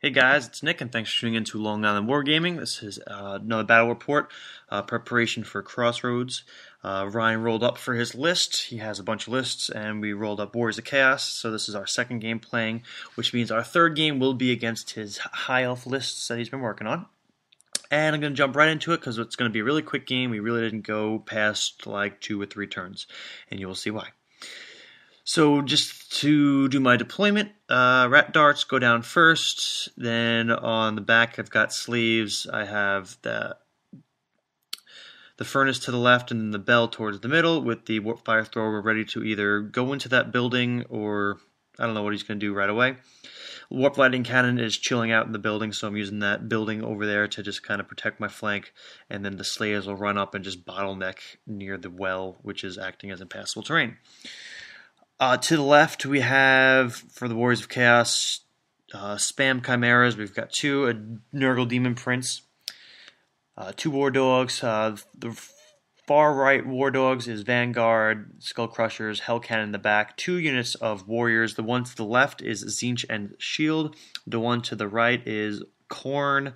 Hey guys, it's Nick, and thanks for tuning in to Long Island Wargaming. This is another battle report, preparation for Crossroads. Ryan rolled up for his list. He has a bunch of lists, and we rolled up Warriors of Chaos, so this is our second game playing, which means our third game will be against his high elf lists that he's been working on. And I'm going to jump right into it because it's going to be a really quick game. We really didn't go past like 2 or 3 turns, and you will see why. So just to do my deployment, rat darts go down first. Then on the back I've got sleeves. I have the furnace to the left and the bell towards the middle with the warp fire thrower ready to either go into that building or I don't know what he's going to do right away. Warp lightning cannon is chilling out in the building, so I'm using that building over there to just kind of protect my flank, and then the slayers will run up and just bottleneck near the well, which is acting as impassable terrain. To the left, we have, for the Warriors of Chaos, spam chimeras. We've got 2, a Nurgle Demon Prince, 2 War Dogs. The far right War Dogs is Vanguard, Skull Crushers, Hell Cannon in the back. 2 units of Warriors. The one to the left is Zinch and Shield. The one to the right is Khorne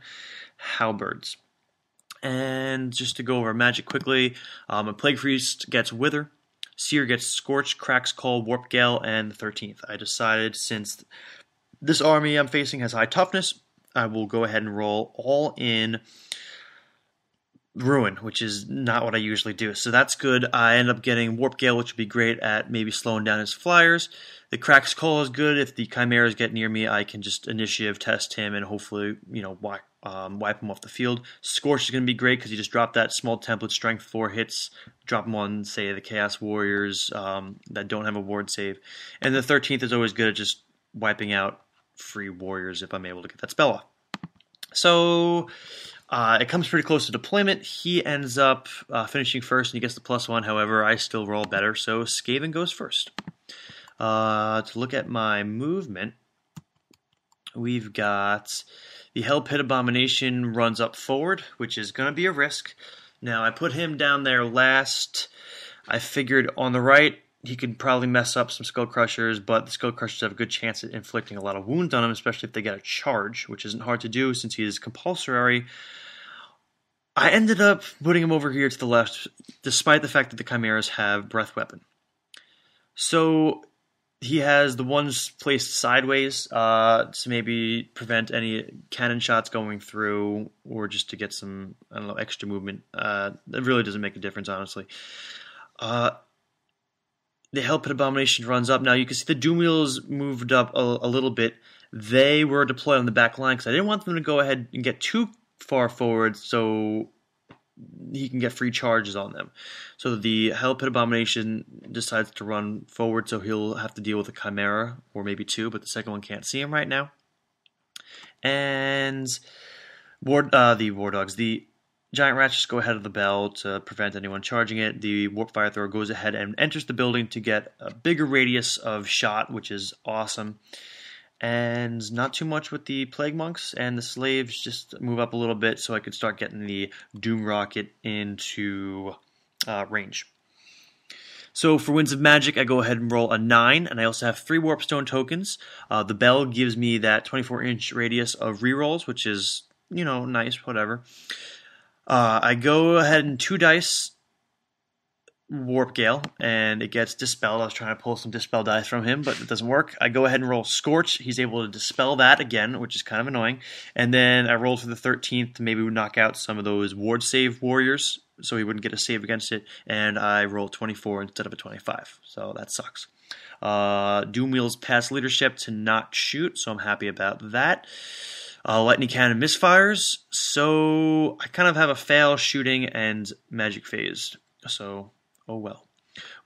Halberds. And just to go over magic quickly, a Plague Priest gets Wither. Seer gets Scorch, Cracks Call, Warp Gale, and the 13th. I decided since this army I'm facing has high toughness, I will go ahead and roll all in Ruin, which is not what I usually do. So that's good. I end up getting Warp Gale, which would be great at maybe slowing down his flyers. The Cracks Call is good. If the Chimeras get near me, I can just initiative test him and hopefully, wipe him off the field. Scorch is going to be great because you just drop that small template, strength 4 hits, drop them on, say, the Chaos Warriors that don't have a ward save. And the 13th is always good at just wiping out free warriors if I'm able to get that spell off. So it comes pretty close to deployment. He ends up finishing first and he gets the +1. However, I still roll better, so Skaven goes first. To look at my movement, we've got the Hell Pit Abomination runs up forward, which is going to be a risk. Now, I put him down there last. I figured on the right, he could probably mess up some Skull Crushers, but the Skull Crushers have a good chance at inflicting a lot of wounds on him, especially if they get a charge, which isn't hard to do since he is compulsory. I ended up putting him over here to the left, despite the fact that the Chimeras have Breath Weapon. So he has the ones placed sideways to maybe prevent any cannon shots going through or just to get some, extra movement. It really doesn't make a difference, honestly. The Hell Pit Abomination runs up. Now you can see the Doom Wheels moved up a little bit. They were deployed on the back line because I didn't want them to go ahead and get too far forward so he can get free charges on them. So the Hell Pit Abomination decides to run forward, so he'll have to deal with a Chimera, or maybe 2, but the second one can't see him right now. And the War Dogs. The Giant Rats just go ahead of the bell to prevent anyone charging it. The Warp Fire Thrower goes ahead and enters the building to get a bigger radius of shot, which is awesome. And not too much with the Plague Monks, and the Slaves just move up a little bit so I could start getting the Doom Rocket into range. So for Winds of Magic, I go ahead and roll a 9, and I also have 3 Warpstone tokens. The Bell gives me that 24-inch radius of rerolls, which is, nice, whatever. I go ahead and 2 dice Warp Gale, and it gets dispelled. I was trying to pull some dispel dice from him, but it doesn't work. I go ahead and roll Scorch. He's able to dispel that again, which is kind of annoying. And then I rolled for the 13th to maybe knock out some of those ward save warriors, so he wouldn't get a save against it. And I rolled 24 instead of a 25, so that sucks. Doom Wheels pass leadership to not shoot, so I'm happy about that. Lightning Cannon misfires, so I kind of have a fail shooting and magic phased, so oh well.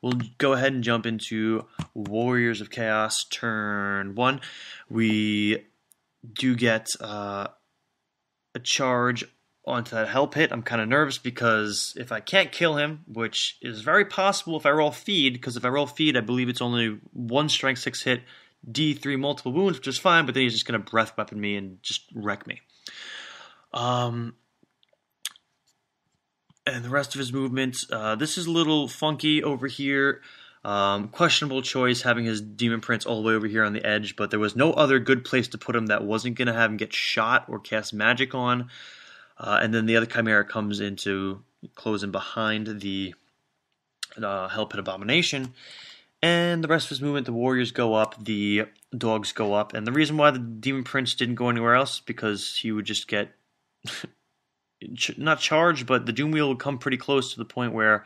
We'll go ahead and jump into Warriors of Chaos turn 1. We do get a charge onto that Hell Pit. I'm kind of nervous because if I can't kill him, which is very possible if I roll Feed, because if I roll Feed, I believe it's only 1 strength 6 hit, D3 multiple wounds, which is fine, but then he's just going to Breath Weapon me and just wreck me. And the rest of his movements, this is a little funky over here. Questionable choice having his Demon Prince all the way over here on the edge, but there was no other good place to put him that wasn't going to have him get shot or cast magic on. And then the other Chimera comes in to close in behind the Hell Pit Abomination. And the rest of his movement, the warriors go up, the dogs go up. And the reason why the Demon Prince didn't go anywhere else is because he would just get, not charged, but the Doom Wheel would come pretty close to the point where,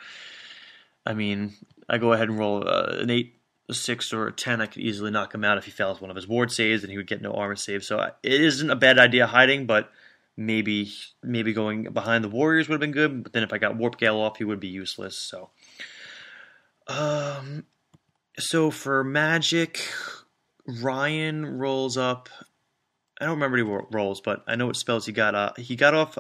I mean, I go ahead and roll an 8, a 6, or a 10. I could easily knock him out if he fails one of his ward saves, and he would get no armor save. So it isn't a bad idea hiding, but maybe going behind the warriors would have been good. But then if I got Warp Gale off, he would be useless. So for magic, Ryan rolls up. I don't remember what he rolls, but I know what spells he got. He got off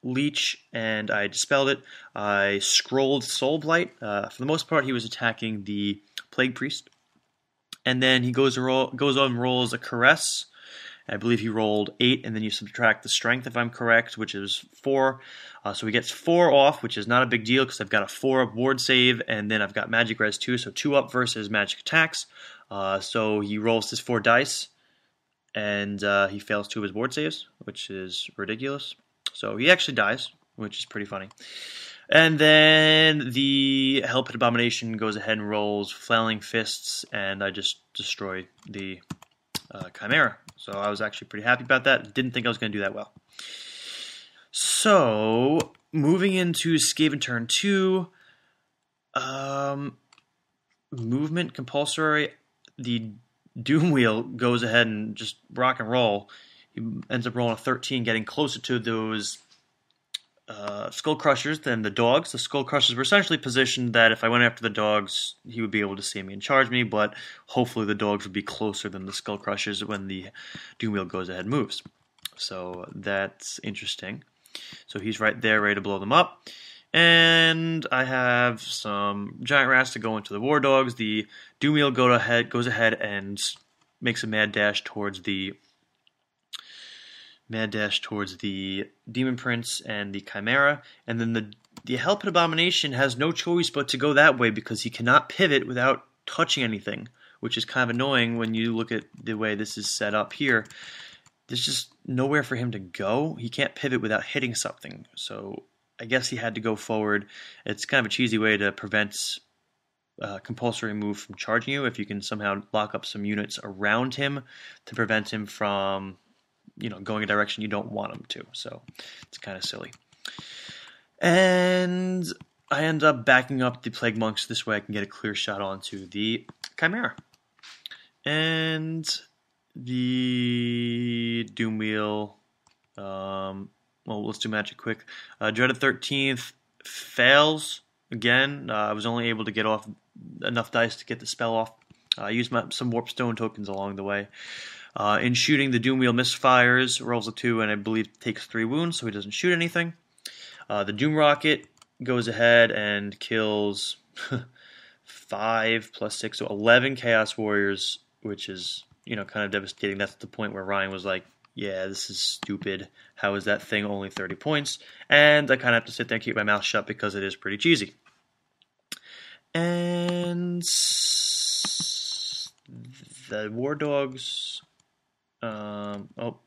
Leech, and I dispelled it. I scrolled Soul Blight. For the most part, he was attacking the Plague Priest. And then he goes on and rolls a Caress. I believe he rolled 8, and then you subtract the Strength, if I'm correct, which is 4. So he gets 4 off, which is not a big deal because I've got a 4-up ward save, and then I've got Magic Res 2, so 2 up versus magic attacks. So he rolls his 4 dice, and he fails 2 of his ward saves, which is ridiculous. So he actually dies, which is pretty funny. And then the Hell Pit Abomination goes ahead and rolls Flailing Fists, and I just destroy the Chimera. So I was actually pretty happy about that. Didn't think I was going to do that well. So, moving into Skaven turn 2, movement compulsory. The Doom Wheel goes ahead and just rock and roll. He ends up rolling a 13, getting closer to those Skull Crushers than the dogs. The Skull Crushers were essentially positioned that if I went after the dogs, he would be able to see me and charge me, but hopefully the dogs would be closer than the Skull Crushers when the Doom Wheel goes ahead and moves. So that's interesting. So he's right there, ready to blow them up. And I have some Giant Rats to go into the War Dogs. The Doom Wheel goes ahead and makes a mad dash towards the Demon Prince and the Chimera, and then the Hell Pit Abomination has no choice but to go that way because he cannot pivot without touching anything, which is kind of annoying when you look at the way this is set up here. There's just nowhere for him to go. He can't pivot without hitting something, so I guess he had to go forward. It's kind of a cheesy way to prevent compulsory move from charging you if you can somehow lock up some units around him to prevent him from going a direction you don't want him to. So it's kind of silly. And I end up backing up the Plague Monks this way I can get a clear shot onto the Chimera. And the Doom Wheel, well, let's do magic quick. Dreaded 13th fails again. I was only able to get off enough dice to get the spell off. I used some Warpstone tokens along the way. In shooting, the Doom Wheel misfires, rolls a 2, and I believe takes 3 wounds, so he doesn't shoot anything. The Doom Rocket goes ahead and kills 5 plus 6, so 11 Chaos Warriors, which is kind of devastating. That's the point where Ryan was like, yeah, this is stupid. How is that thing only 30 points? And I kind of have to sit there and keep my mouth shut because it is pretty cheesy. And the War Dogs... the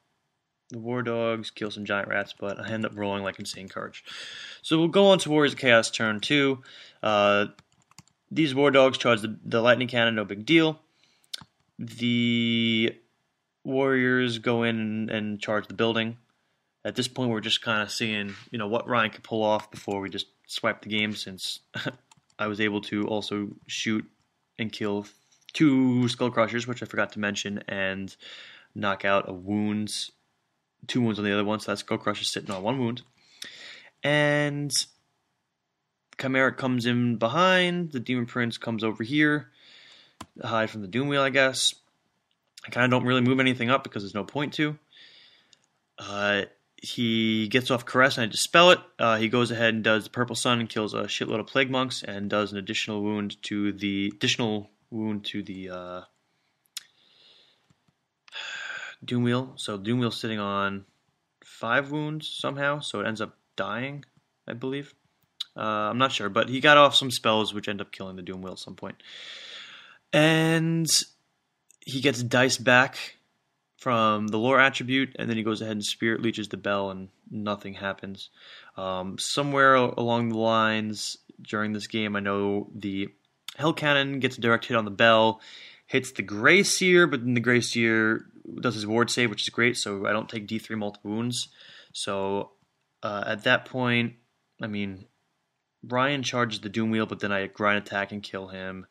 War Dogs kill some Giant Rats, but I end up rolling like Insane Courage. So we'll go on to Warriors of Chaos turn 2. These War Dogs charge the Lightning Cannon, no big deal. The Warriors go in and charge the building. At this point, we're just kind of seeing, what Ryan could pull off before we just swipe the game, since I was able to also shoot and kill 2 Skull Crushers, which I forgot to mention, and knock out 2 wounds on the other one, so that Skull Crusher sitting on 1 wound. And Chimera comes in behind, the Demon Prince comes over here, hide from the Doom Wheel, I guess. I kind of don't really move anything up because there's no point to. He gets off Caress and I dispel it. He goes ahead and does the Purple Sun and kills a shitload of Plague Monks and does an additional wound to the Doom Wheel. So Doom Wheel's sitting on 5 wounds somehow, so it ends up dying, I believe. I'm not sure, but he got off some spells which end up killing the Doom Wheel at some point. And he gets Dice back from the lore attribute, and then he goes ahead and Spirit Leeches the Bell, and nothing happens. Somewhere along the lines during this game, I know the Hell Cannon gets a direct hit on the Bell, hits the Grey Seer, but then the Grey Seer does his ward save, which is great, so I don't take D3 multiple wounds. So at that point, I mean, Ryan charges the Doom Wheel, but then I grind attack and kill him.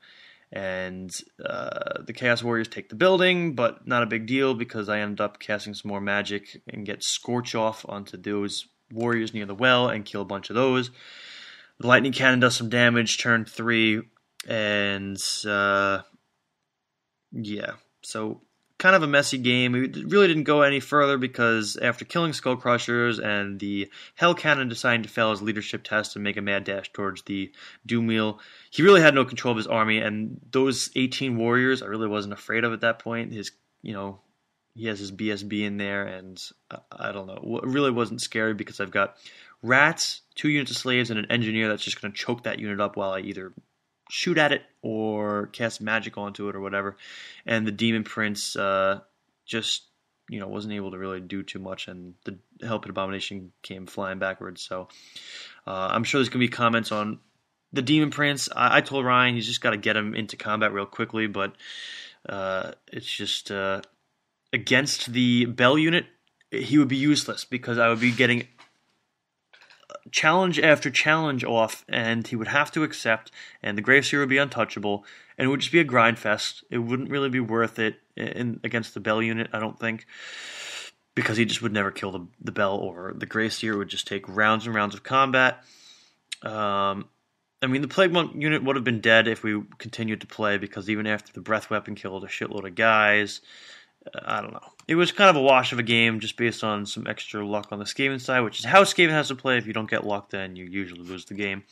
And the Chaos Warriors take the building, but not a big deal because I end up casting some more magic and get Scorch Off onto those warriors near the well and kill a bunch of those. The Lightning Cannon does some damage, turn 3, and yeah, so kind of a messy game. It really didn't go any further because after killing Skull Crushers and the Hell Cannon deciding to fail his leadership test and make a mad dash towards the Doom Wheel, he really had no control of his army, and those 18 warriors I really wasn't afraid of at that point. He has his BSB in there, and I don't know. It really wasn't scary because I've got rats, 2 units of slaves, and an engineer that's just going to choke that unit up while I either shoot at it or cast magic onto it or whatever. And the Demon Prince just wasn't able to really do too much, and the Helped Abomination came flying backwards. So I'm sure there's going to be comments on the Demon Prince. I told Ryan he's just got to get him into combat real quickly, but it's just against the Bell unit, he would be useless because I would be getting challenge after challenge off, and he would have to accept, and the Grey Seer would be untouchable, and it would just be a grind fest. It wouldn't really be worth it against the Bell unit, I don't think, because he just would never kill the Bell, or the Grey Seer would just take rounds and rounds of combat. I mean, the Plague Monk unit would have been dead if we continued to play, because even after the Breath Weapon killed a shitload of guys, I don't know. It was kind of a wash of a game just based on some extra luck on the Skaven side, which is how Skaven has to play. If you don't get luck, then you usually lose the game.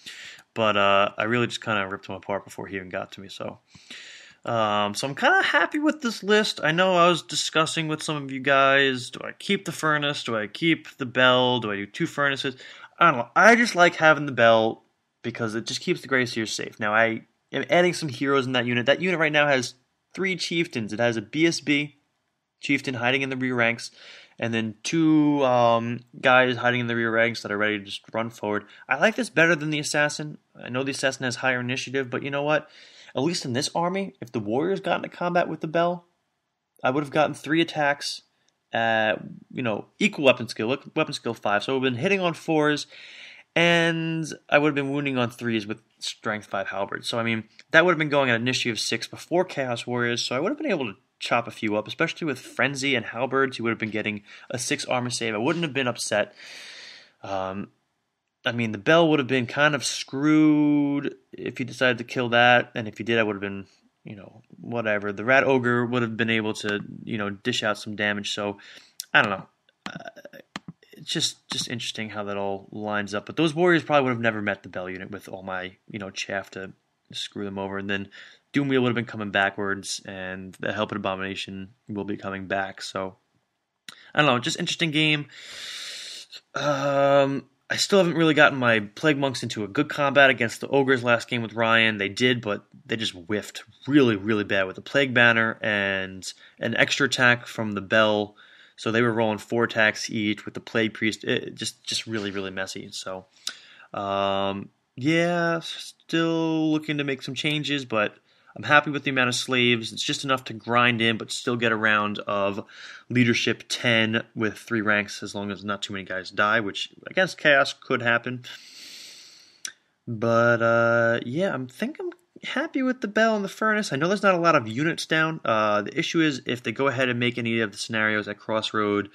But I really just kind of ripped him apart before he even got to me. So I'm kind of happy with this list. I know I was discussing with some of you guys, do I keep the Furnace? Do I keep the Bell? Do I do 2 Furnaces? I don't know. I just like having the Bell because it just keeps the Grey Seer safe. Now, I am adding some heroes in that unit. That unit right now has 3 Chieftains. It has a BSB Chieftain hiding in the rear ranks, and then 2 guys hiding in the rear ranks that are ready to just run forward. I like this better than the Assassin. I know the Assassin has higher initiative, but you know what? At least in this army, if the Warriors got into combat with the Bell, I would have gotten 3 attacks at, equal weapon skill 5. So I would have been hitting on 4s, and I would have been wounding on 3s with strength 5 halberds. So, I mean, that would have been going at initiative 6 before Chaos Warriors, so I would have been able to chop a few up, especially with Frenzy and Halberds. He would have been getting a 6 armor save. I wouldn't have been upset. I mean, the Bell would have been kind of screwed if he decided to kill that, and if he did, I would have been, whatever. The Rat Ogre would have been able to, dish out some damage, so I don't know. It's just interesting how that all lines up. But those Warriors probably would have never met the Bell unit with all my, chaff to screw them over, and then Doom Wheel would have been coming backwards, and the Helped Abomination will be coming back. So, I don't know, just interesting game. I still haven't really gotten my Plague Monks into a good combat against the Ogres last game with Ryan. They did, but they just whiffed really, really bad with the Plague Banner and an extra attack from the Bell. So they were rolling 4 attacks each with the Plague Priest. Just really, really messy. So, yeah, still looking to make some changes, but I'm happy with the amount of slaves. It's just enough to grind in, but still get a round of leadership 10 with 3 ranks, as long as not too many guys die, which against Chaos could happen. But yeah, I'm happy with the Bell and the Furnace. I know there's not a lot of units down. The issue is if they go ahead and make any of the scenarios at Crossroad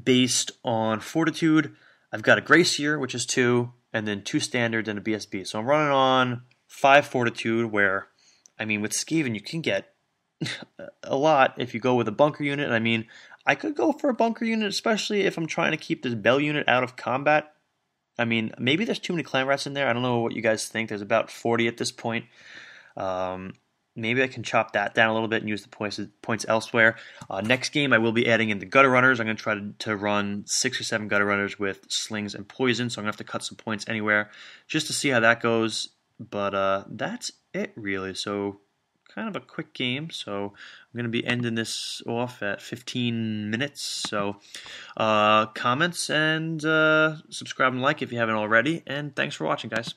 based on Fortitude, I've got a Grey Seer, which is 2, and then 2 standards and a BSB. So I'm running on 5 Fortitude, where, I mean, with Skaven, you can get a lot if you go with a bunker unit. And I mean, I could go for a bunker unit, especially if I'm trying to keep this Bell unit out of combat. I mean, maybe there's too many clan rats in there. I don't know what you guys think. There's about 40 at this point. maybe I can chop that down a little bit and use the points elsewhere. Next game, I will be adding in the gutter runners. I'm going to try to run 6 or 7 gutter runners with slings and poison, so I'm going to have to cut some points anywhere just to see how that goes. But that's it, really. So kind of a quick game. So I'm going to be ending this off at 15 minutes. So comments and subscribe and like if you haven't already. And thanks for watching, guys.